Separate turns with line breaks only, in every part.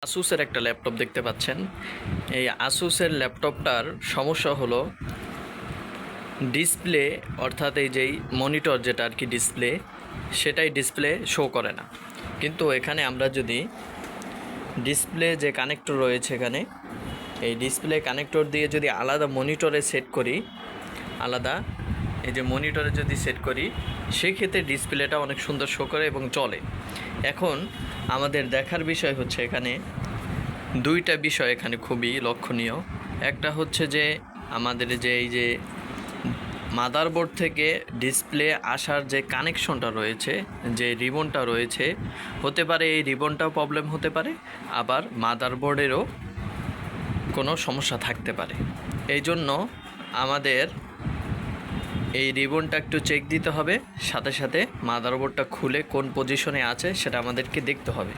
আসুসের একটা ল্যাপটপ দেখতে পাচ্ছেন। এই আসুসের ল্যাপটপটার সমস্যা হলো ডিসপ্লে, অর্থাৎ এই যেই মনিটর যেটা আর কি ডিসপ্লে, সেটাই ডিসপ্লে শো করে না। কিন্তু এখানে আমরা যদি ডিসপ্লে যে কানেক্টর রয়েছে এখানে, এই ডিসপ্লে কানেক্টর দিয়ে যদি আলাদা মনিটরে সেট করি, আলাদা এই যে মনিটরে যদি সেট করি, সেক্ষেত্রে ডিসপ্লেটা অনেক সুন্দর শো করে এবং চলে। এখন আমাদের দেখার বিষয় হচ্ছে এখানে দুইটা বিষয় এখানে খুবই লক্ষণীয়। একটা হচ্ছে যে আমাদের যে এই যে মাদারবোর্ড থেকে ডিসপ্লে আসার যে কানেকশনটা রয়েছে, যে রিবনটা রয়েছে, হতে পারে এই রিবনটাও প্রবলেম হতে পারে, আবার মাদারবোর্ডেরও কোনো সমস্যা থাকতে পারে। এই জন্য আমাদের এই রিবনটা একটু চেক দিতে হবে, সাথে সাথে মাদারবোর্ডটা খুলে কোন পজিশনে আছে সেটা আমাদেরকে দেখতে হবে।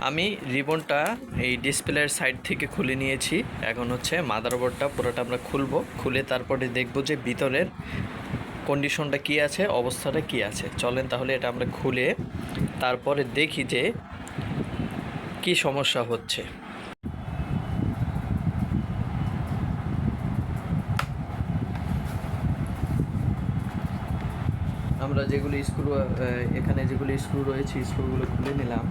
আমি রিবনটা এই ডিসপ্লের সাইড থেকে খুলে নিয়েছি। এখন হচ্ছে মাদারবোর্ডটা পুরোটা আমরা খুলে তারপরে দেখব যে ভিতরের কন্ডিশনটা কী আছে, অবস্থাটা কী আছে। চলেন তাহলে এটা আমরা খুলে তারপরে দেখি যে কী সমস্যা হচ্ছে। আমরা যেগুলো স্ক্রু, এখানে যেগুলো স্ক্রু রয়েছে, স্ক্রুগুলো খুলে নিলাম।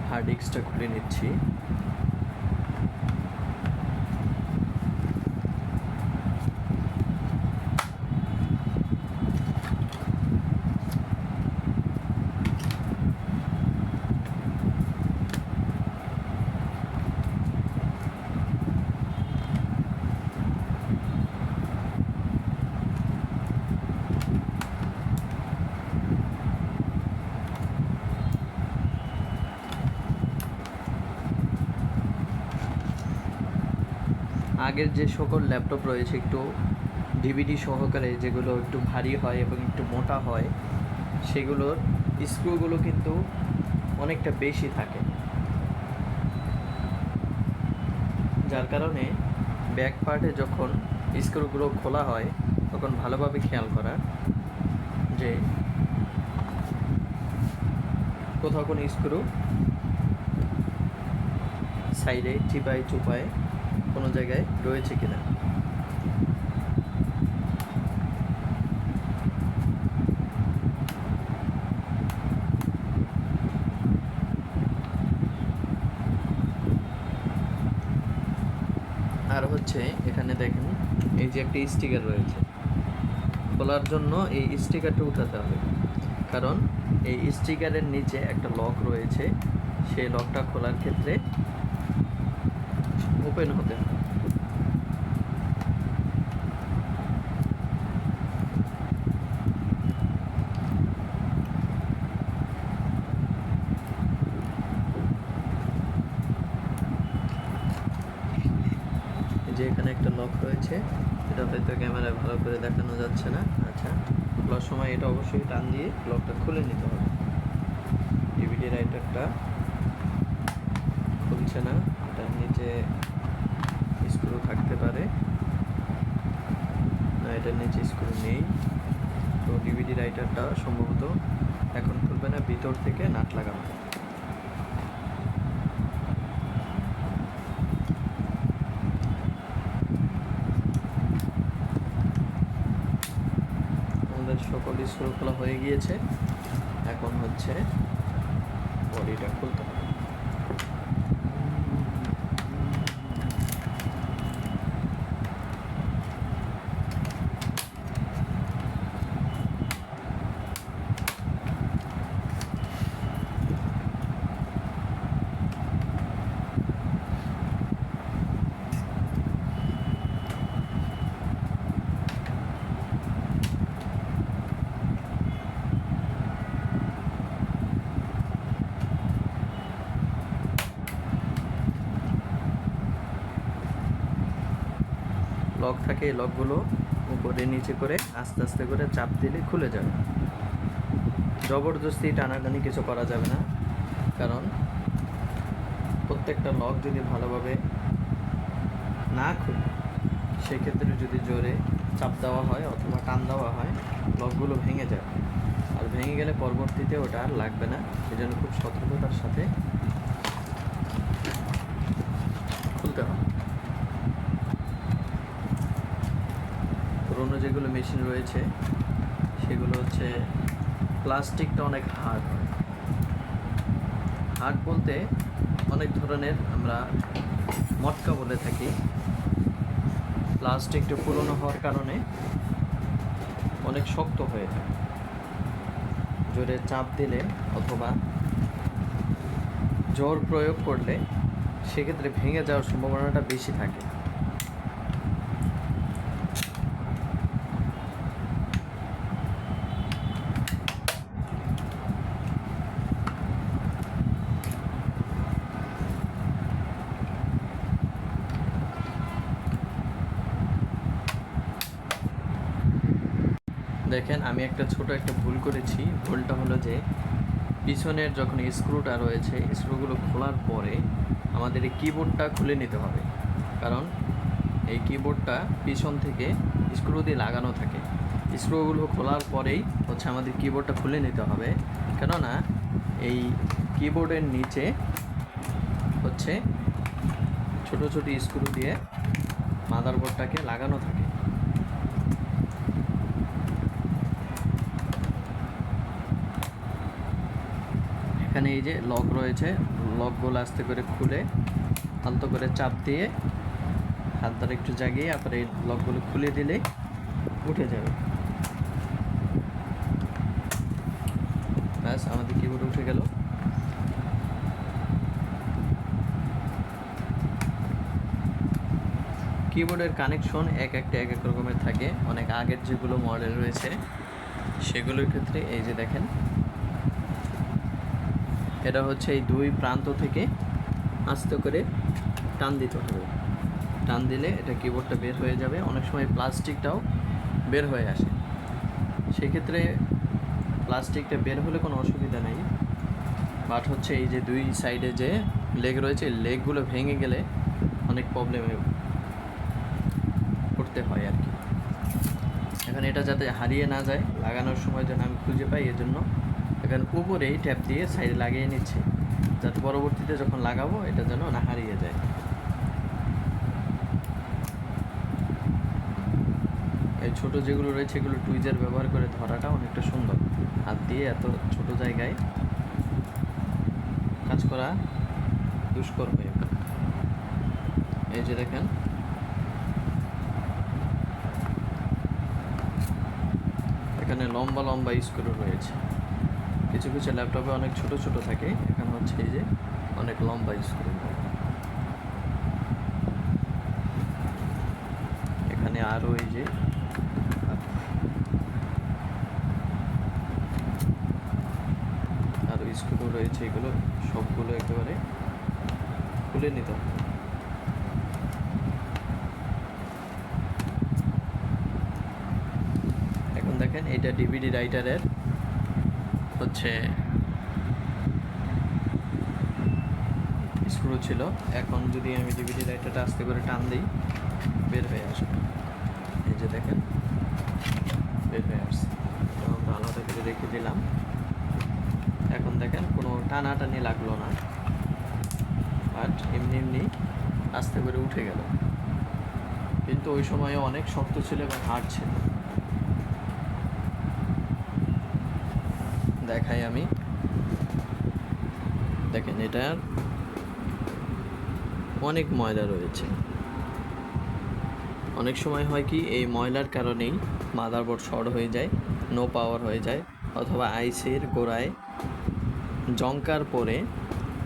হার্ড ডিস্কটা খুলে নিচ্ছি। আগের যে সকল ল্যাপটপ রয়েছে একটু ডিভিডি সহকারে, যেগুলো একটু ভারী হয় এবং একটু মোটা হয়, সেগুলোর স্ক্রুগুলো কিন্তু অনেকটা বেশি থাকে, যার কারণে ব্যাক পার্টে যখন স্ক্রুগুলো খোলা হয় তখন ভালোভাবে খেয়াল করা যে কোথাও কোনো স্ক্রু সাইডে চিপায় চুপায় কোনো জায়গায় রয়েছে কিনা। আর হচ্ছে এখানে দেখেন এই যে একটা স্টিকার রয়েছে, খোলার জন্য এই স্টিকারটা উঠাতে হবে, কারণ এই স্টিকারের নিচে একটা লক রয়েছে, সেই লকটা খোলার ক্ষেত্রে ওপেন হতে হবে। যে এখানে একটা লক রয়েছে, এটা হয়তো ক্যামেরায় ভালো করে দেখানো যাচ্ছে না। আচ্ছা, খোলার সময় এটা অবশ্যই টান দিয়ে লকটা খুলে নিতে হবে। ডিভিডি রাইটারটা খুলছে না, এটার নিচে স্ক্রু থাকতে পারে না, এটার নিচে স্ক্রু নেই, তো ডিভিডি রাইটারটা সম্ভবত এখন খুলবে না, ভিতর থেকে নাট লাগানো। আমাদের সকল স্ক্রু খোলা হয়ে গিয়েছে, এখন হচ্ছে বডিটা খুলতে হবে। লক থাকে, এই লকগুলো উপরে নিচে করে আস্তে আস্তে করে চাপ দিলে খুলে যাবে। জবরদস্তি টানাটানি কিছু করা যাবে না, কারণ প্রত্যেকটা লক যদি ভালোভাবে না খুলে, সেক্ষেত্রে যদি জোরে চাপ দেওয়া হয় অথবা টান দেওয়া হয়, লকগুলো ভেঙে যায়। আর ভেঙে গেলে পরবর্তীতে ওটা আর লাগবে না, এই জন্য খুব সতর্কতার সাথে খুলতে হয়। পুরোনো যেগুলো মেশিন রয়েছে সেগুলো হচ্ছে প্লাস্টিকটা অনেক হার্ড হয়। হার্ড বলতে অনেক ধরনের আমরা মটকা বলে থাকি। প্লাস্টিকটা পুরনো হওয়ার কারণে অনেক শক্ত হয়ে থাকে, জোরে চাপ দিলে অথবা জোর প্রয়োগ করলে সেক্ষেত্রে ভেঙে যাওয়ার সম্ভাবনাটা বেশি থাকে। দেখেন, আমি একটা ছোট একটা ভুল করেছি। ভুলটা হলো যে পিছনের যখন স্ক্রুটা রয়েছে, স্ক্রুগুলো খোলার পরে আমাদের এই কিবোর্ডটা খুলে নিতে হবে, কারণ এই কিবোর্ডটা পিছন থেকে স্ক্রু দিয়ে লাগানো থাকে। স্ক্রুগুলো খোলার পরেই হচ্ছে আমাদের কিবোর্ডটা খুলে নিতে হবে, কেননা এই কিবোর্ডের নিচে হচ্ছে ছোট ছোট স্ক্রু দিয়ে মাদারবোর্ডটাকে লাগানো থাকে। এখানে এই যে লক রয়েছে, লকগুলো আস্তে করে খুলে আলতো করে চাপ দিয়ে হাত দ্বারা একটু জাগিয়ে তারপরে এই লকগুলো খুলে দিলে উঠে যাবে। ব্যাস, আমাদের কিবোর্ড উঠে গেল। কিবোর্ডের কানেকশন এক এক রকমের থাকে। অনেক আগের যেগুলো মডেল রয়েছে সেগুলোর ক্ষেত্রে এই যে দেখেন, এটা হচ্ছে এই দুই প্রান্ত থেকে আস্তে করে টান দিতে হবে। টান দিলে এটা কিবোর্ডটা বের হয়ে যাবে। অনেক সময় প্লাস্টিকটাও বের হয়ে আসে, সেক্ষেত্রে প্লাস্টিকটা বের হলে কোনো অসুবিধা নেই, বাট হচ্ছে এই যে দুই সাইডে যে লেগ রয়েছে, লেগগুলো ভেঙে গেলে অনেক প্রবলেমে পড়তে হয় আর কি। এখন এটা যাতে হারিয়ে না যায়, লাগানোর সময় যেন আমি খুঁজে পাই, এজন্য এখন উপরেই ট্যাপ দিয়ে সাইডে লাগিয়ে নিচ্ছি, যাতে পরবর্তীতে যখন লাগাবো এটা যেন না হারিয়ে যায়। এই ছোটো যেগুলো রয়েছে এগুলো টুইজার ব্যবহার করে ধরাটা অনেকটা সুন্দর। হাত দিয়ে এত ছোট জায়গায় কাজ করা দুষ্কর হয়ে ওঠে। এই যে দেখেন, এখানে লম্বা লম্বা স্ক্রু রয়েছে। কিছু কিছু ল্যাপটপে অনেক ছোট ছোট থাকে, এখানে হচ্ছে এই যে অনেক লম্বা স্ক্রু। এখানে আরও এই যে আরও স্ক্রু রয়েছে, এগুলো সবগুলো একেবারে খুলে নিতে হবে। এখন দেখেন, এটা ডিভিডি রাইটারের হচ্ছে স্ক্রু ছিল। এখন যদি আমি ডিভিডি রাইটারটা আস্তে করে টান দিই, বের হয়ে আসবে। এই যে দেখেন, বের হয়ে আসছে। আমরা আলাদা করে রেখে দিলাম। এখন দেখেন, কোনো টানাটানি লাগলো না, বাট এমনি এমনি আস্তে করে উঠে গেল। কিন্তু ওই সময় অনেক শক্ত ছিল এবং হার্ড ছিল। দেখাই আমি, দেখেন এটার অনেক ময়লা রয়েছে। অনেক সময় হয় কি, এই ময়লার কারণেই মাদারবোর্ড শর্ট হয়ে যায়, নো পাওয়ার হয়ে যায়, অথবা আইসির গোড়ায় জংকার পরে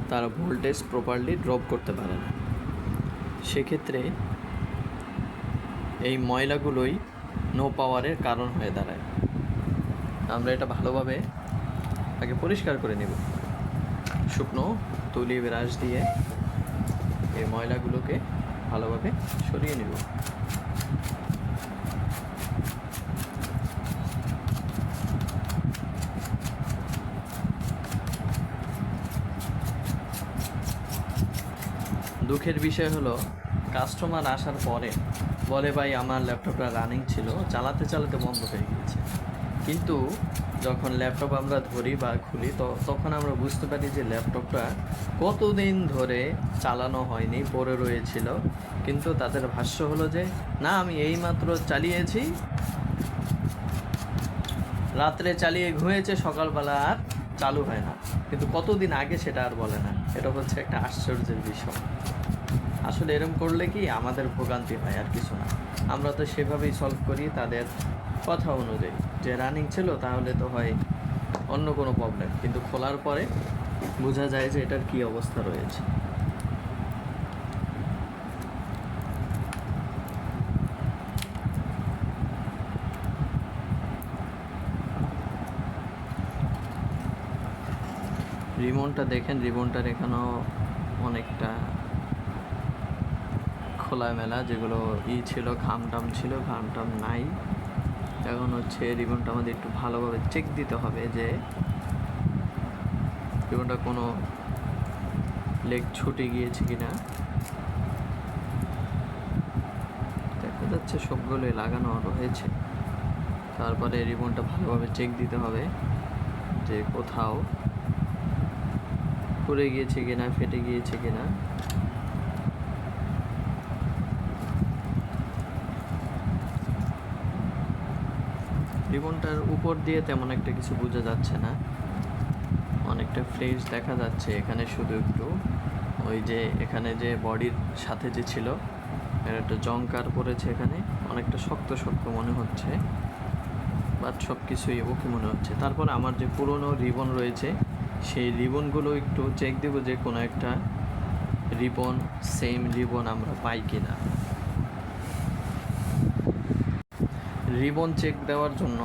তারা ভোল্টেজ প্রপারলি ড্রপ করতে পারে না। সেক্ষেত্রে এই ময়লাগুলোই নো পাওয়ারের কারণ হয়ে দাঁড়ায়। আমরা এটা ভালোভাবে আগে পরিষ্কার করে নেব, শুকনো তুলি ব্রাশ দিয়ে এই ময়লাগুলোকে ভালোভাবে সরিয়ে নেব। দুঃখের বিষয় হলো, কাস্টমার আসার পরে বলে ভাই আমার ল্যাপটপটা রানিং ছিল, চালাতে চালাতে বন্ধ হয়ে গিয়েছে। কিন্তু যখন ল্যাপটপ আমরা ধরি বা খুলি তখন আমরা বুঝতে পারি যে ল্যাপটপটা কতদিন ধরে চালানো হয়নি, পড়ে রয়েছিল। কিন্তু তাদের ভাষ্য হলো যে না, আমি এইমাত্র চালিয়েছি, রাত্রে চালিয়ে ঘুমিয়েছে, সকালবেলা আর চালু হয় না। কিন্তু কতদিন আগে সেটা আর বলে না। এটা হচ্ছে একটা আশ্চর্যের বিষয়। আসলে এরকম করলে কি আমাদের ভোগান্তি হয়, আর কিছু না। আমরা তো সেভাবেই সলভ করি তাদের কথা অনুযায়ী, যে রানিং ছিল তাহলে তো হয় অন্য কোনো প্রবলেম, কিন্তু খোলার পরে বোঝা যায় যে এটার কী অবস্থা রয়েছে। রিবনটা দেখেন, রিবনটার এখানেও অনেকটা খোলামেলা, যেগুলো ছিল ঘামটাম ছিল, ঘামটাম নাই। এখন হচ্ছে রিবনটা আমাদের একটু ভালোভাবে চেক দিতে হবে যে রিবনটা কোনো লেগ ছুটে গিয়েছে কিনা। দেখা যাচ্ছে সবগুলোই লাগানো রয়েছে। তারপরে রিবনটা ভালোভাবে চেক দিতে হবে যে কোথাও খুলে গিয়েছে কিনা, ফেটে গিয়েছে কিনা। রিবনটার উপর দিয়ে তেমন একটা কিছু বোঝা যাচ্ছে না, অনেকটা ফ্রেশ দেখা যাচ্ছে। এখানে শুধু একটু ওই যে এখানে যে বডির সাথে যে ছিল এর একটা জংকার পড়েছে, এখানে অনেকটা শক্ত শক্ত মনে হচ্ছে, বাট সব কিছুই ওকে মনে হচ্ছে। তারপর আমার যে পুরনো রিবন রয়েছে সেই রিবনগুলো একটু চেক দেবো যে কোনো একটা রিবন সেম রিবন আমরা পাই কিনা। রিবন চেক দেওয়ার জন্য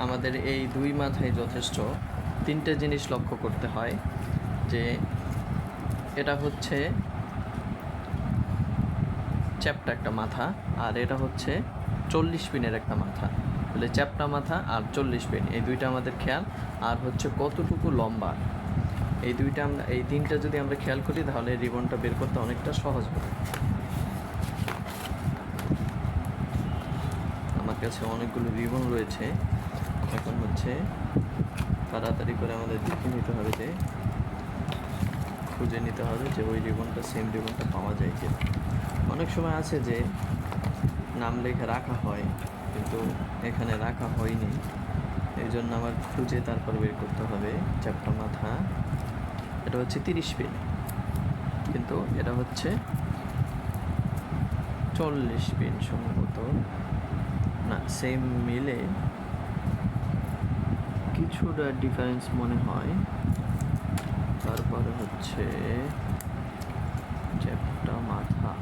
আমাদের এই দুই মাথায় যথেষ্ট। তিনটে জিনিস লক্ষ্য করতে হয়, যে এটা হচ্ছে চ্যাপ্টা একটা মাথা, আর এটা হচ্ছে 40 পিনের একটা মাথা। বলে চ্যাপ্টা মাথা আর 40 পিন, এই দুইটা আমাদের খেয়াল। আর হচ্ছে কতটুকু লম্বা, এই দুইটা আমরা, এই তিনটা যদি আমরা খেয়াল করি তাহলে রিবনটা বের করতে অনেকটা সহজ হবে। আমার কাছে অনেকগুলো রিবন রয়েছে, এখন হচ্ছে তাড়াতাড়ি করে আমাদের দেখে নিতে হবে, যে খুঁজে নিতে হবে যে ওই রিবনটা সেম রিবনটা পাওয়া যায় কিনা। অনেক সময় আছে যে নাম লেখা রাখা হয় কিন্তু এখানে রাখা হয়নি, এই জন্য আমার খুঁজে তারপর বের করতে হবে। চ্যাপ্টা মাথা এটা হচ্ছে 30 পিন, কিন্তু এটা হচ্ছে 40 পিন সম্ভবত, না সেম মিলে কিছুটা ডিফারেন্স মনে হয়। তারপরে হচ্ছে চ্যাপ্টা মাথা,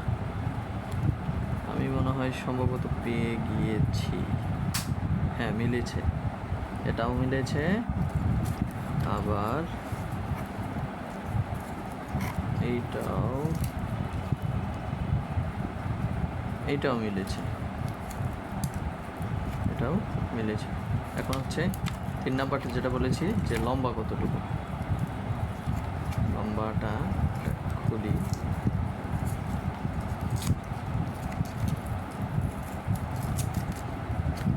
আমি মনে হয় সম্ভবত পেয়ে গিয়েছি। হ্যাঁ মিলেছে, এটাও মিলেছে, আবার এইটাও মিলেছে, এটাও মিলেছে। এখন হচ্ছে 3 নাম্বারটা যেটা বলেছি যে লম্বা কতটুকু, লম্বাটা খুলি।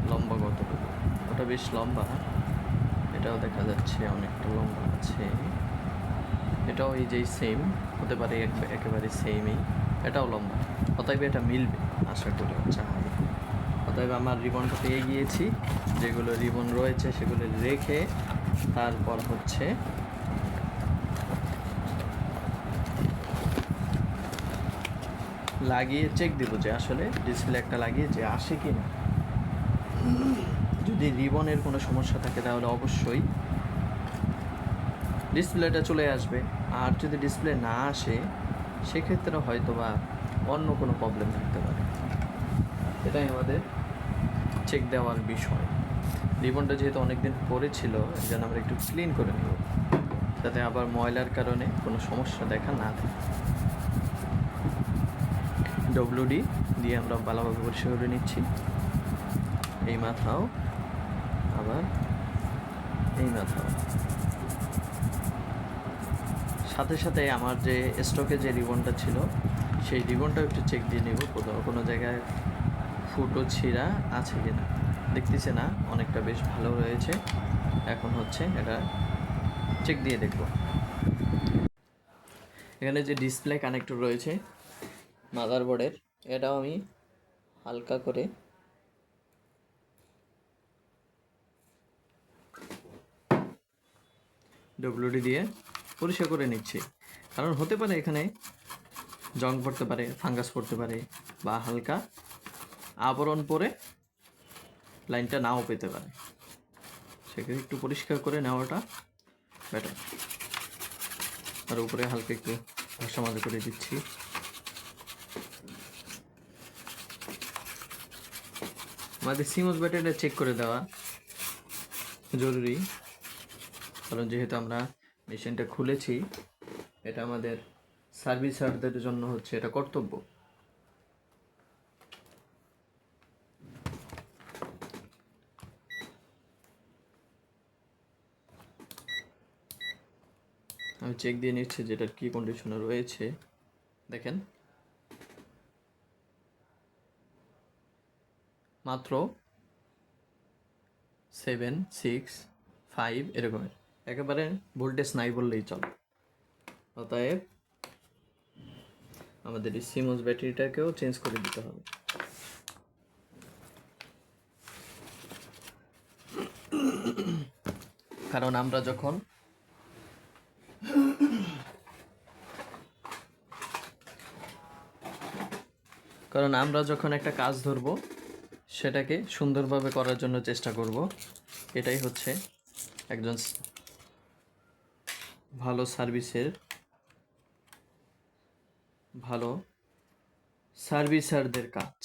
লম্বা কতটুকু, ওটা বেশ লম্বা, এটাও দেখা যাচ্ছে অনেকটা লম্বা আছে। এটাও এই যে সেম হতে পারে, একেবারে সেমই, এটাও লম্বা, অতএব এটা মিলবে আশা করি, চাই। অতএব আমার রিবনটা পেয়ে গিয়েছি, যেগুলো রিবন রয়েছে সেগুলো রেখে তারপর হচ্ছে লাগিয়ে চেক দিব যে আসলে ডিসপ্লে একটা লাগিয়ে যে আসে কি না। যদি রিবনের কোনো সমস্যা থাকে তাহলে অবশ্যই ডিসপ্লেটা চলে আসবে, আর যদি ডিসপ্লে না আসে সেক্ষেত্রে হয়তো বা অন্য কোনো প্রবলেম থাকতে পারে। এটাই আমাদের চেক দেওয়ার বিষয়। রিবনটা যেহেতু অনেকদিন পরে ছিল, এই জন্য আমরা একটু ক্লিন করে নেব, যাতে আবার ময়লার কারণে কোনো সমস্যা দেখা না দেয়। ডব্লিউডি দিয়ে আমরা ভালোভাবে পরিষ্কার করে নিচ্ছি। এই মাথাও, আবার এই মাথাও। সাথে সাথে আমার যে স্টকে যে রিবনটা ছিল সেই রিবনটাও একটু চেক দিয়ে নেব কোথাও কোনো জায়গায় ফুটো ছিঁড়া আছে কিনা। দেখতেছে না, অনেকটা বেশ ভালো রয়েছে। এখন হচ্ছে এটা চেক দিয়ে দেখব। এখানে যে ডিসপ্লে কানেক্টর রয়েছে মাদারবোর্ডের, এটাও আমি হালকা করে ডব্লিউডি দিয়ে পরিষ্কার করে নিচ্ছি। কারণ হতে পারে এখানে জং পড়তে পারে, ফাঙ্গাস পড়তে পারে, বা হালকা আবরণ পরে লাইনটা নাও পেতে পারে। সেক্ষেত্রে একটু পরিষ্কার করে নেওয়াটা বেটার। আর উপরে হালকা একটু ঘষা মাজা করে দিচ্ছি। আমাদের সিমস ব্যাটারিটা চেক করে দেওয়া জরুরি, কারণ যেহেতু আমরা মেশিনটা খুলেছি, এটা আমাদের সার্ভিসারদের জন্য হচ্ছে এটা কর্তব্য। আমি চেক দিয়ে নিচ্ছি যেটার কী কন্ডিশনে রয়েছে। দেখেন মাত্র 7, 6, 5 এরকমের, একেবারে ভোল্টেজ নাই বললেই চলে। অতএব আমাদের এই সিমস ব্যাটারিটাকেও চেঞ্জ করে দিতে হবে। কারণ আমরা যখন একটা কাজ ধরব, সেটাকে সুন্দরভাবে করার জন্য চেষ্টা করব। এটাই হচ্ছে একজন ভালো সার্ভিসারদের কাজ।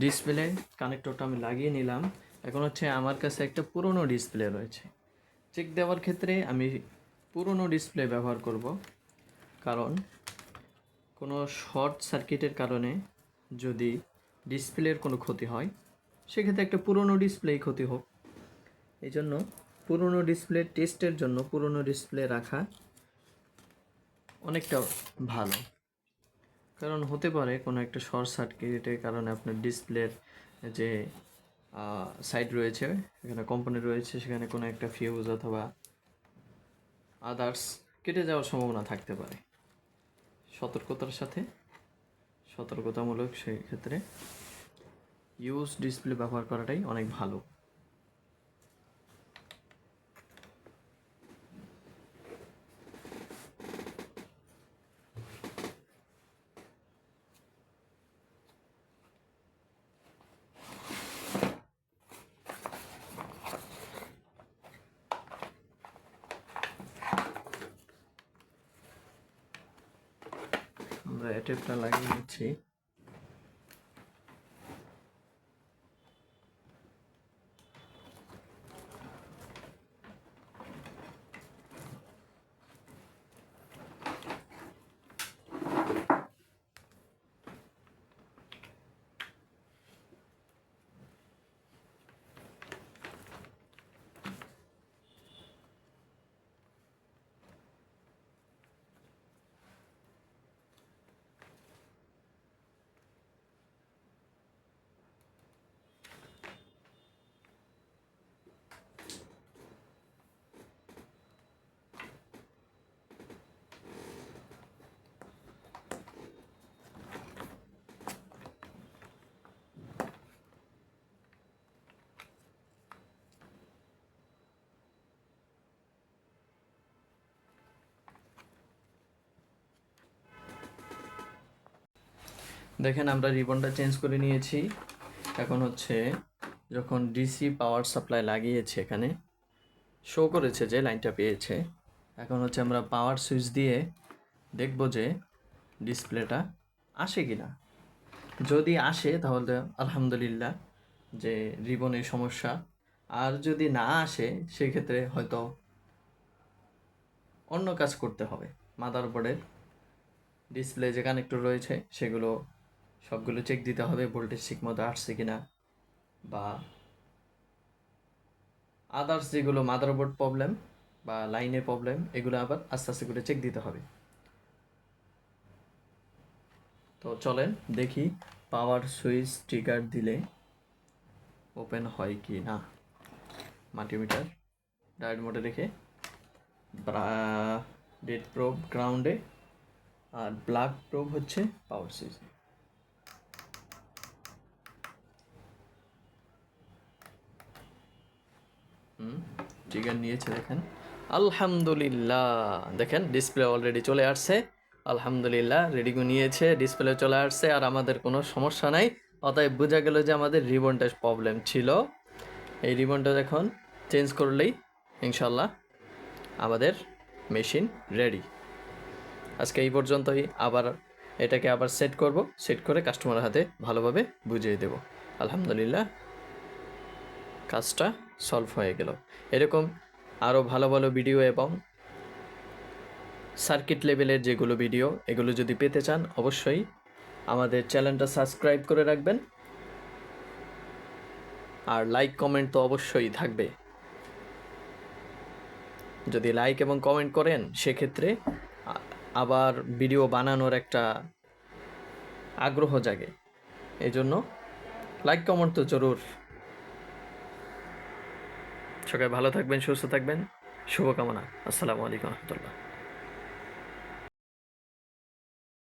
ডিসপ্লে কানেক্টরটা আমি লাগিয়ে নিলাম। এখন হচ্ছে আমার কাছে একটা পুরনো ডিসপ্লে রয়েছে। চেক দেওয়ার ক্ষেত্রে আমি পুরনো ডিসপ্লে ব্যবহার করব, কারণ কোনো শর্ট সার্কিটের কারণে যদি ডিসপ্লের কোনো ক্ষতি হয়, সেক্ষেত্রে একটা পুরনো ডিসপ্লেই ক্ষতি হোক। এই জন্য পুরনো ডিসপ্লে টেস্টের জন্য পুরনো ডিসপ্লে রাখা অনেকটা ভালো। কারণ হতে পারে কোনো একটা শর্ট সার্কিটের কারণে আপনার ডিসপ্লের যে সাইড রয়েছে, এখানে কম্পোনেন্ট রয়েছে, সেখানে কোনো একটা ফিউজ অথবা আদার্স কেটে যাওয়ার সম্ভাবনা থাকতে পারে। সতর্কতামূলক সেই ক্ষেত্রে ইউজ ডিসপ্লে ব্যবহার করাটাই অনেক ভালো। আমরা টেপটা লাগিয়ে নিচ্ছি। দেখেন আমরা রিবনটা চেঞ্জ করে নিয়েছি। এখন হচ্ছে যখন ডিসি পাওয়ার সাপ্লাই লাগিয়েছে, এখানে শো করেছে যে লাইনটা পেয়েছে। এখন হচ্ছে আমরা পাওয়ার সুইচ দিয়ে দেখব যে ডিসপ্লেটা আসে কি না। যদি আসে তাহলে আলহামদুলিল্লাহ যে রিবনের সমস্যা, আর যদি না আসে সেক্ষেত্রে হয়তো অন্য কাজ করতে হবে। মাদারবোর্ডের ডিসপ্লে যে কানেক্টর রয়েছে সেগুলো সবগুলো চেক দিতে হবে, ভোল্টেজ ঠিক মতো আসছে কিনা, বা আদার্স যেগুলো মাদারবোর্ড প্রবলেম বা লাইনের প্রবলেম এগুলো আবার আস্তে আস্তে করে চেক দিতে হবে। তো চলেন দেখি পাওয়ার সুইচ ট্রিগার দিলে ওপেন হয় কি না। মাল্টিমিটার ডায়োড মোডে রেখে ডেড প্রোব গ্রাউন্ডে আর ব্ল্যাক প্রোব হচ্ছে পাওয়ার সুইচ। ট্রিগার নিয়েছে দেখেন, আলহামদুলিল্লাহ। দেখেন ডিসপ্লে অলরেডি চলে আসছে, আলহামদুলিল্লাহ রেডিগো নিয়েছে, ডিসপ্লে চলে আসছে, আর আমাদের কোনো সমস্যা নাই। অতএব বোঝা গেল যে আমাদের রিবনটা প্রবলেম ছিল। এই রিবনটা এখন চেঞ্জ করলেই ইনশাল্লাহ আমাদের মেশিন রেডি। আজকে এই পর্যন্তই, আবার এটাকে আবার সেট করব, সেট করে কাস্টমারের হাতে ভালোভাবে বুঝিয়ে দেব। আলহামদুলিল্লাহ কাজটা সলভ হয়ে গেল। এরকম আরও ভালো ভালো ভিডিও এবং সার্কিট লেভেলের যেগুলো ভিডিও এগুলো যদি পেতে চান অবশ্যই আমাদের চ্যানেলটা সাবস্ক্রাইব করে রাখবেন, আর লাইক কমেন্ট তো অবশ্যই থাকবে। যদি লাইক এবং কমেন্ট করেন সেক্ষেত্রে আবার ভিডিও বানানোর একটা আগ্রহ জাগে, এই জন্য লাইক কমেন্ট তো জরুর। সবাই ভালো থাকবেন, সুস্থ থাকবেন, শুভকামনা। আসসালামু আলাইকুম রহমতুল্লাহ।